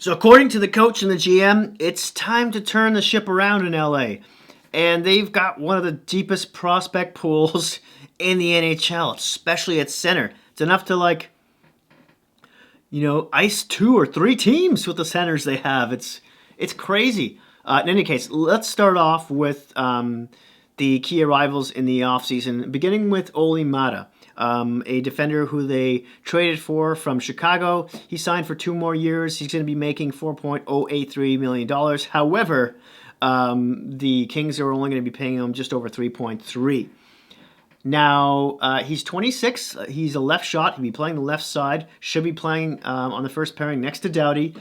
So according to the coach and the GM, it's time to turn the ship around in LA. And they've got one of the deepest prospect pools in the NHL, especially at center. It's enough to ice 2 or 3 teams with the centers they have. It's crazy. In any case, let's start off with the key arrivals in the offseason, beginning with Olli Määttä, a defender who they traded for from Chicago. He signed for 2 more years. He's going to be making $4.083 million. However, the Kings are only going to be paying him just over 3.3. Now, he's 26. He's a left shot. He'll be playing the left side. Should be playing on the first pairing next to Doughty.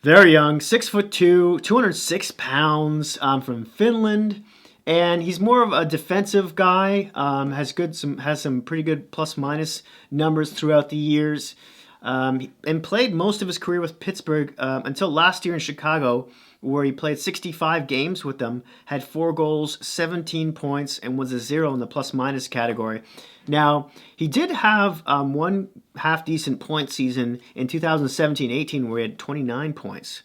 Very young, 6'2", 206 pounds, from Finland. And he's more of a defensive guy. Has some pretty good plus-minus numbers throughout the years. And played most of his career with Pittsburgh until last year in Chicago, where he played 65 games with them, had 4 goals, 17 points, and was a 0 in the plus-minus category. Now, he did have one half-decent point season in 2017-18 where he had 29 points.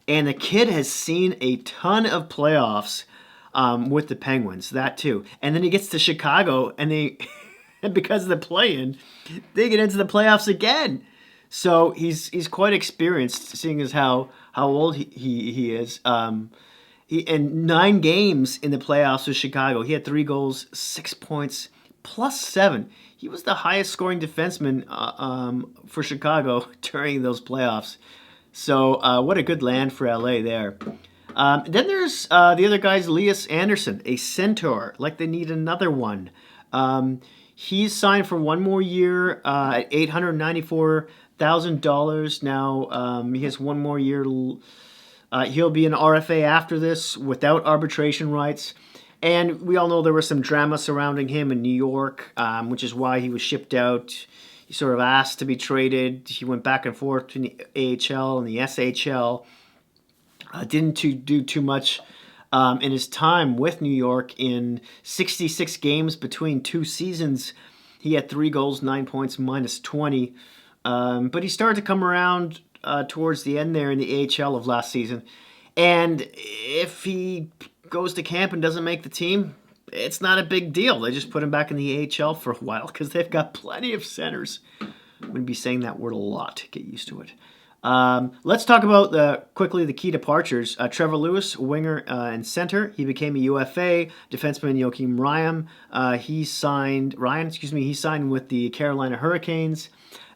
And the kid has seen a ton of playoffs with the Penguins, that too. And then he gets to Chicago, and and because of the play-in, they get into the playoffs again. So he's quite experienced, seeing as how old he is. In 9 games in the playoffs with Chicago, he had 3 goals, 6 points, plus 7. He was the highest scoring defenseman for Chicago during those playoffs. So what a good land for LA there. Then there's the other guys, Elias Anderson, a centaur, like they need another one. He's signed for 1 more year at $894,000. Now he has 1 more year. He'll be an RFA after this without arbitration rights. And we all know there was some drama surrounding him in New York, which is why he was shipped out. He sort of asked to be traded. He went back and forth between the AHL and the SHL. Didn't do too much in his time with New York. In 66 games between 2 seasons, he had 3 goals, 9 points, minus 20. But he started to come around towards the end there in the AHL of last season. And if he goes to camp and doesn't make the team, it's not a big deal. They just put him back in the AHL for a while because they've got plenty of centers. I'm going to be saying that word a lot. Get used to it. Let's talk about quickly the key departures. Trevor Lewis, winger and center. He became a UFA. Defenseman Joakim Ryan. He signed with the Carolina Hurricanes.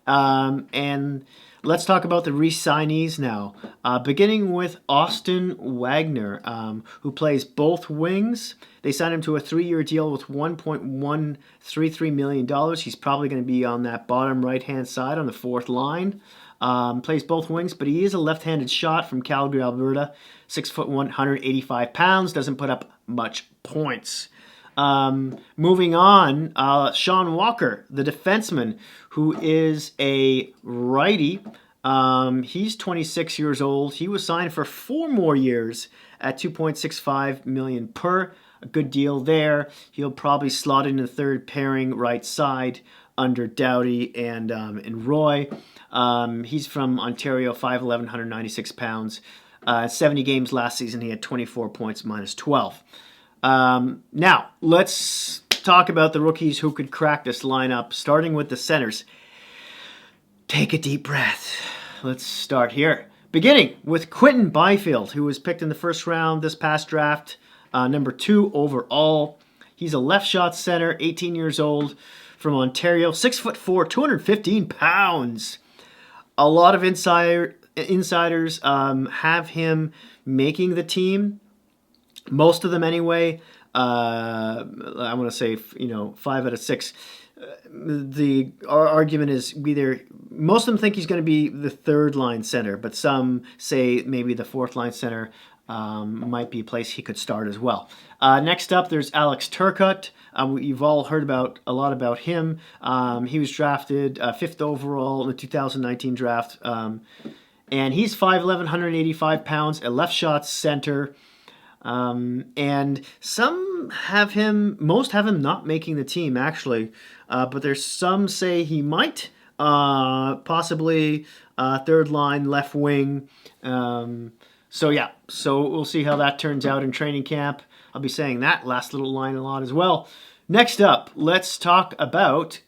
And let's talk about the re-signees now. Beginning with Austin Wagner, who plays both wings. They signed him to a 3-year deal with $1.133 million. He's probably going to be on that bottom right-hand side on the 4th line. Plays both wings, but he is a left-handed shot from Calgary, Alberta. 6'1", 185 pounds. Doesn't put up much points. Moving on, Sean Walker, the defenseman, who is a righty. He's 26 years old. He was signed for 4 more years at $2.65 million per. A good deal there. He'll probably slot in the 3rd pairing right side under Doughty and Roy. He's from Ontario, 5'11", 196 pounds. 70 games last season. He had 24 points, minus 12. Now, let's talk about the rookies who could crack this lineup, starting with the centers. Take a deep breath. Let's start here. Beginning with Quinton Byfield, who was picked in the 1st round this past draft, number 2 overall. He's a left shot center, 18 years old, from Ontario, 6'4", 215 pounds. A lot of insiders have him making the team. Most of them anyway. I want to say 5 out of 6. The argument is most of them think he's going to be the 3rd line center, but some say maybe the 4th line center might be a place he could start as well. Next up, there's Alex Turcotte. You've all heard a lot about him. He was drafted 5th overall in the 2019 draft. And he's 5'11", 185 pounds, a left shot center. And most have him not making the team, actually. But there's some say he might possibly third line, left wing. So we'll see how that turns out in training camp. I'll be saying that last little line a lot as well. Next up, let's talk about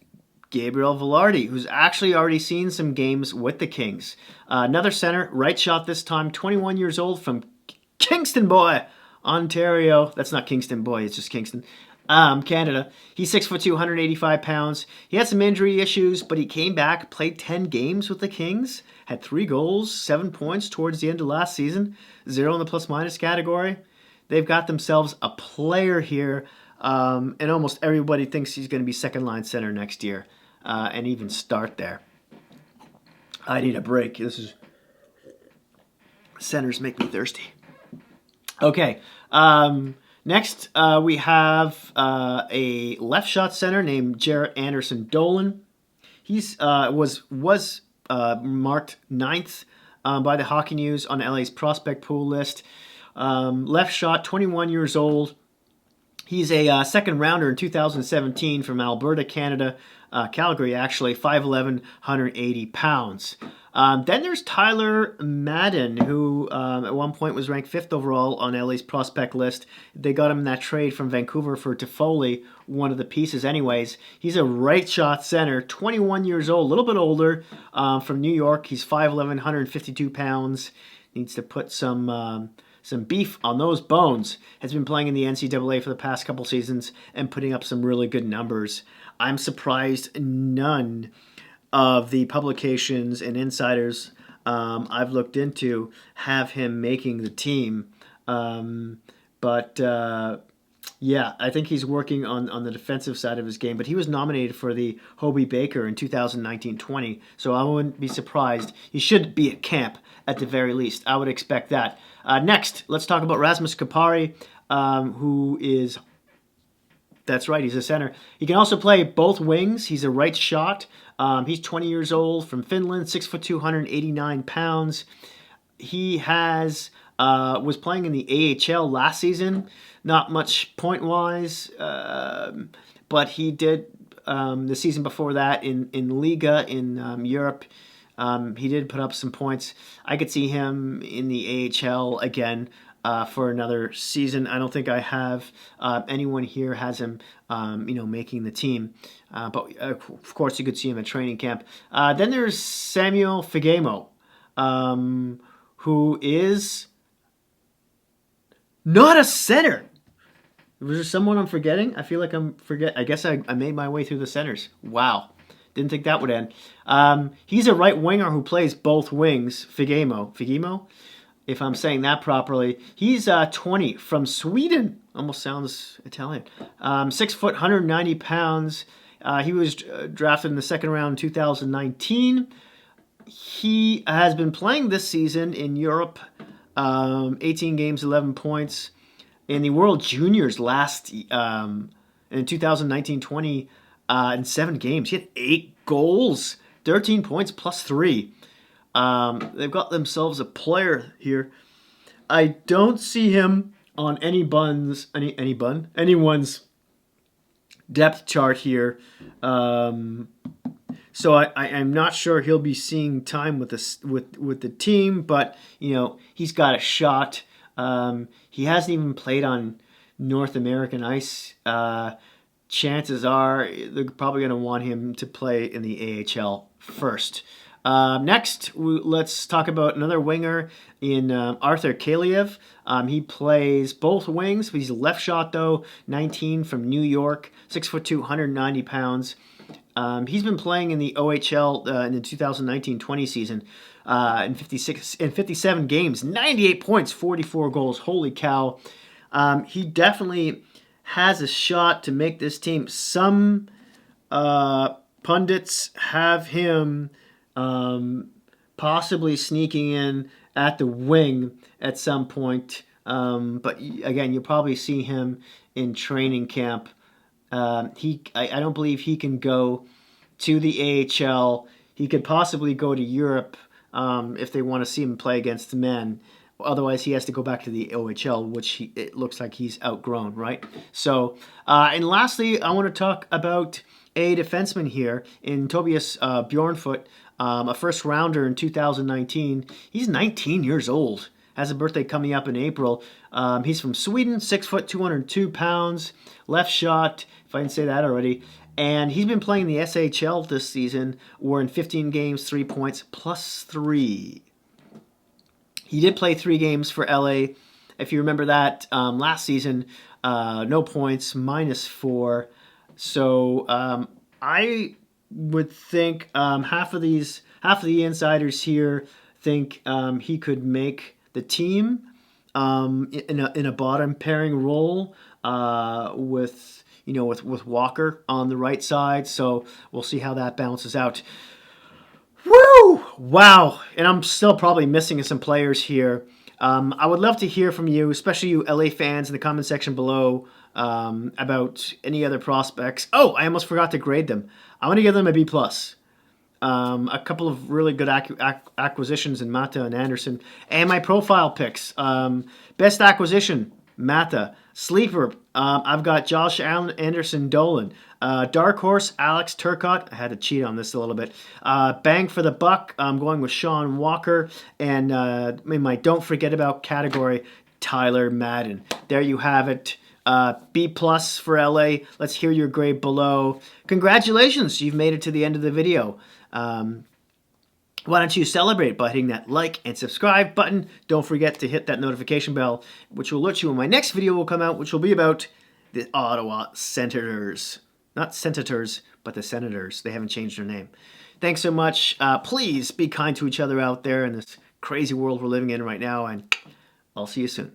Gabriel Velarde, who's actually already seen some games with the Kings. Another center, right shot this time, 21 years old from Kingston Boy, Ontario. That's not Kingston Boy, it's just Kingston. Canada. He's 6'2", 185 pounds. He had some injury issues, but he came back, played 10 games with the Kings, had 3 goals, 7 points towards the end of last season, 0 in the plus-minus category. They've got themselves a player here, and almost everybody thinks he's going to be second-line center next year, and even start there. I need a break. Centers make me thirsty. Okay, next, we have a left shot center named Jarrett Anderson Dolan. He's was marked 9th by the Hockey News on LA's prospect pool list. Left shot, 21 years old. He's a second rounder in 2017 from Alberta, Canada. Calgary, actually, 5'11", 180 pounds. Then there's Tyler Madden, who at one point was ranked 5th overall on LA's prospect list. They got him in that trade from Vancouver for Toffoli, one of the pieces anyways. He's a right shot center, 21 years old, a little bit older, from New York. He's 5'11", 152 pounds. Needs to put some beef on those bones. Has been playing in the NCAA for the past couple seasons and putting up some really good numbers. I'm surprised none of the publications and insiders I've looked into have him making the team. But I think he's working on the defensive side of his game. But he was nominated for the Hobey Baker in 2019-20, so I wouldn't be surprised. He should be at camp at the very least. I would expect that. Next, let's talk about Rasmus Kupari, who is... That's right, he's a center. He can also play both wings. He's a right shot. He's 20 years old, from Finland, 6'2", 189 pounds. He was playing in the AHL last season, not much point-wise, but he did the season before that in Liga in Europe. He did put up some points. I could see him in the AHL again for another season. I don't think I have anyone here has him, making the team. But of course, you could see him at training camp. Then there's Samuel Fagemo, who is not a center. Was there someone I'm forgetting? I feel like I guess I made my way through the centers. Wow. Didn't think that would end. He's a right winger who plays both wings. Fagemo, if I'm saying that properly. He's 20, from Sweden. Almost sounds Italian. 6 foot, 190 pounds. He was drafted in the second round in 2019. He has been playing this season in Europe. 18 games, 11 points. In the World Juniors in 2019-20, in 7 games, he had 8 goals, 13 points plus 3. They've got themselves a player here. I don't see him on anyone's depth chart here. So I'm not sure he'll be seeing time with the team, but he's got a shot. He hasn't even played on North American ice. Chances are they're probably going to want him to play in the AHL first. Next, let's talk about another winger in Arthur Kaliev. He plays both wings. He's a left shot, though, 19, from New York, 6'2", 190 pounds. He's been playing in the OHL in the 2019-20 season in 57 games, 98 points, 44 goals. Holy cow. He definitely has a shot to make this team. Some pundits have him possibly sneaking in at the wing at some point. But again, you'll probably see him in training camp. I don't believe he can go to the AHL. He could possibly go to Europe if they want to see him play against the men. Otherwise, he has to go back to the OHL, which it looks like he's outgrown, right? So, and lastly, I want to talk about a defenseman here in Tobias Bjornfoot. a first rounder in 2019. He's 19 years old. Has a birthday coming up in April. He's from Sweden, 6 foot, 202 pounds, left shot, if I didn't say that already. And he's been playing the SHL this season, where in 15 games, 3 points, +3. He did play 3 games for LA. If you remember that, last season, no points, -4. So I would think half of the insiders here think he could make the team in a bottom pairing role with Walker on the right side. So we'll see how that bounces out. Woo! Wow! And I'm still probably missing some players here. I would love to hear from you, especially you LA fans, in the comment section below about any other prospects. Oh, I almost forgot to grade them. I'm going to give them a B+. A couple of really good acquisitions in Mata and Anderson. And my profile picks. Best acquisition, Mata. Sleeper, I've got Josh Allen, Anderson, Dolan. Dark Horse, Alex Turcotte. I had to cheat on this a little bit. Bang for the buck, I'm going with Sean Walker. And in my don't forget about category, Tyler Madden. There you have it. B+ for LA. Let's hear your grade below. Congratulations, you've made it to the end of the video. Why don't you celebrate by hitting that like and subscribe button? Don't forget to hit that notification bell, which will alert you when my next video will come out, which will be about the Ottawa Senators. Not Senators, but the Senators. They haven't changed their name. Thanks so much. Please be kind to each other out there in this crazy world we're living in right now, and I'll see you soon.